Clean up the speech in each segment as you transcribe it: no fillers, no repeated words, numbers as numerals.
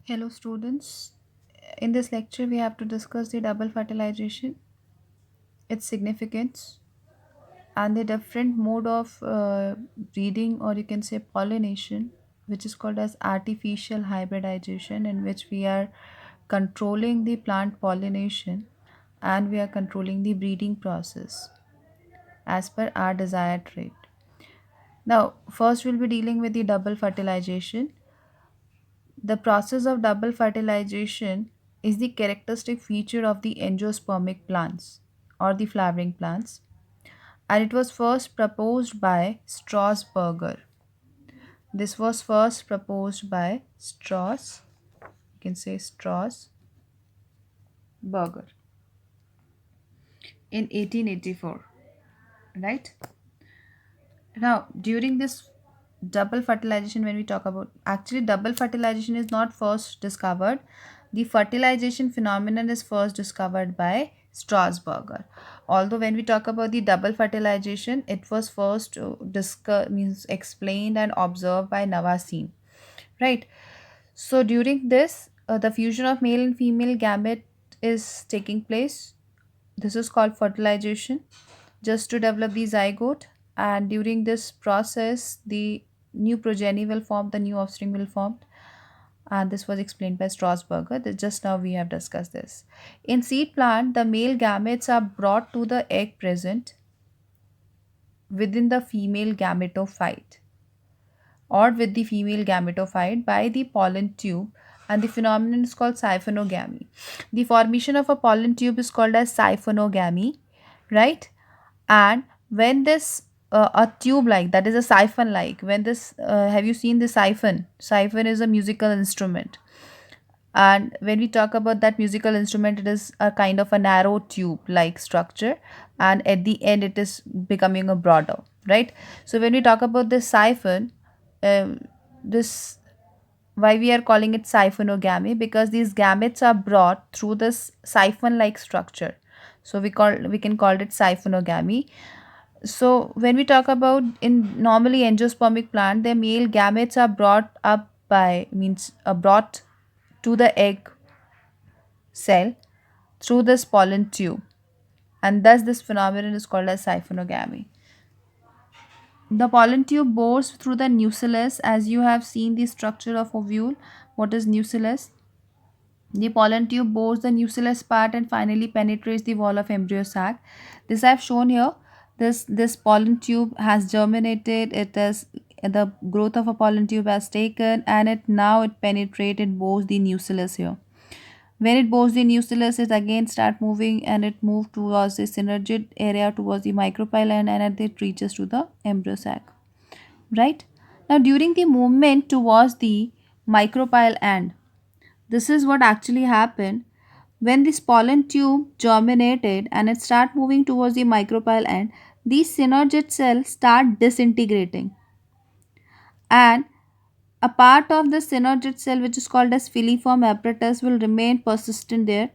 Hello students. In this lecture we have to discuss the double fertilization, its significance and the different mode of breeding, or you can say pollination, which is called as artificial hybridization, in which we are controlling the plant pollination and we are controlling the breeding process as per our desired rate. Now first we'll be dealing with the double fertilization. The process of double fertilization is the characteristic feature of the angiospermic plants or the flowering plants, and it was first proposed by Strasburger. This was first proposed by you can say Strasburger in 1884, right? Now, during this double fertilization, when we talk about, actually double fertilization is not first discovered. The fertilization phenomenon is first discovered by Strasburger. Although when we talk about the double fertilization, it was first means explained and observed by Navasin, right? So during this, the fusion of male and female gamete is taking place. This is called fertilization, just to develop the zygote. And during this process, the new progeny will form, the new offspring will form. And this was explained by Strasburger. Just now we have discussed this. In seed plant, the male gametes are brought to the egg present within the female gametophyte or with the female gametophyte by the pollen tube, and the phenomenon is called siphonogamy. The formation of a pollen tube is called as siphonogamy, right? And when this a tube like, that is a siphon like, when this have you seen the siphon is a musical instrument, and when we talk about that musical instrument, it is a kind of a narrow tube like structure, and at the end it is becoming a broader, right? So when we talk about this siphon, this, why we are calling it siphonogamy, because these gametes are brought through this siphon like structure, so we can call it siphonogamy. So when we talk about, in normally angiospermic plant, the male gametes are brought up by, means brought to the egg cell through this pollen tube, and thus this phenomenon is called as siphonogamy. The pollen tube bores through the nucellus, as you have seen the structure of ovule. What is nucellus? The pollen tube bores the nucellus part and finally penetrates the wall of embryo sac. This I have shown here. This pollen tube has germinated. It is, the growth of a pollen tube has taken, and it penetrated, bores the nucellus here. When it bores the nucellus, it again start moving, and it move towards the synergid area, towards the micropyle, and it reaches to the embryo sac. Right? Now during the movement towards the micropyle end, this is what actually happened. When this pollen tube germinated and it start moving towards the micropyle end, these synergid cells start disintegrating, and a part of the synergid cell, which is called as filiform apparatus, will remain persistent there,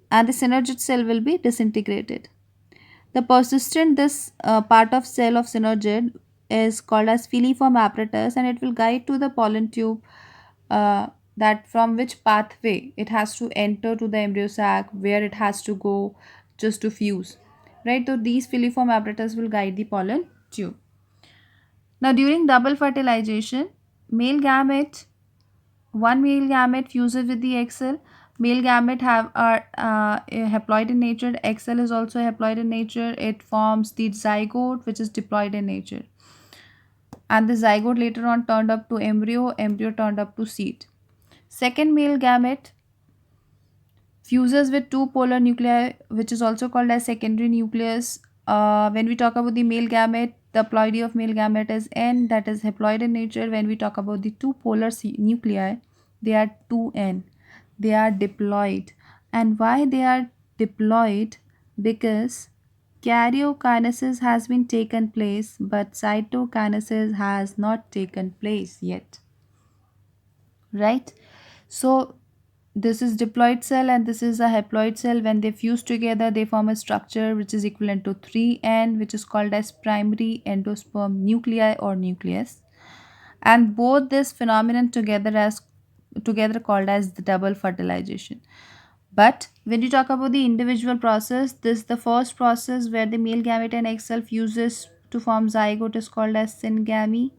and the synergid cell will be disintegrated. The persistent, this part of cell of synergid is called as filiform apparatus, and it will guide to the pollen tube, uh, that from which pathway it has to enter to the embryo sac, where it has to go just to fuse, right? So these filiform apparatus will guide the pollen tube. Now during double fertilization, male gamete one male gamete fuses with the egg cell. Male gamete have are haploid in nature. Egg cell is also haploid in nature. It forms the zygote, which is diploid in nature, and the zygote later on turned up to embryo. Embryo turned up to seed. Second male gamete fuses with two polar nuclei, which is also called as secondary nucleus. When we talk about the male gamete, the ploidy of male gamete is N, that is haploid in nature. When we talk about the two polar nuclei, they are 2N. They are diploid. And why they are diploid? Because karyokinesis has been taken place, but cytokinesis has not taken place yet. Right? So this is diploid cell and this is a haploid cell. When they fuse together, they form a structure which is equivalent to 3N, which is called as primary endosperm nuclei or nucleus. And both this phenomenon together as together called as the double fertilization. But when you talk about the individual process, this the first process where the male gamete and egg cell fuses to form zygote is called as syngamy,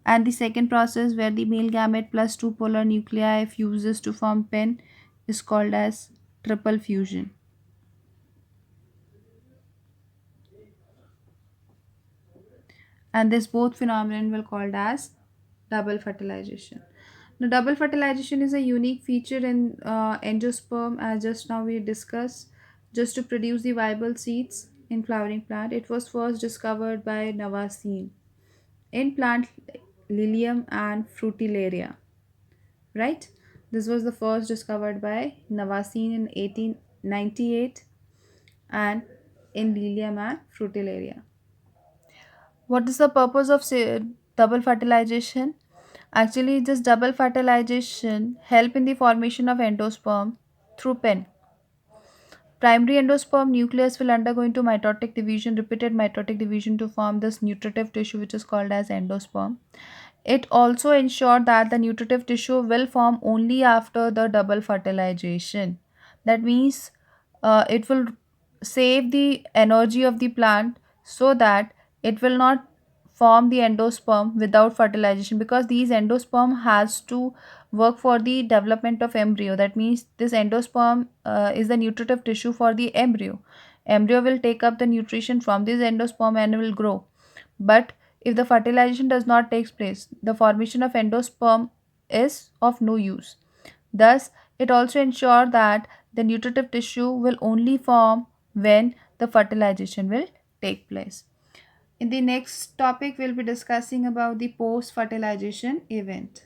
and the second process where the male gamete plus two polar nuclei fuses to form pen is called as triple fusion. And this both phenomenon will called as double fertilization. Now, double fertilization is a unique feature in endosperm, as just now we discussed, just to produce the viable seeds in flowering plant. It was first discovered by Navasin in plant Lilium and Frutillaria, right? This was the first discovered by Navasin in 1898 and in Lilium and Frutillaria. What is the purpose of double fertilization? Actually, this double fertilization help in the formation of endosperm through pen. Primary endosperm nucleus will undergo into mitotic division, repeated mitotic division to form this nutritive tissue which is called as endosperm. It also ensures that the nutritive tissue will form only after the double fertilization. That means it will save the energy of the plant so that it will not form the endosperm without fertilization, because these endosperm has to work for the development of embryo. That means this endosperm is the nutritive tissue for the embryo will take up the nutrition from this endosperm and will grow. But if the fertilization does not take place, the formation of endosperm is of no use. Thus, it also ensures that the nutritive tissue will only form when the fertilization will take place. In the next topic, we'll be discussing about the post fertilization event.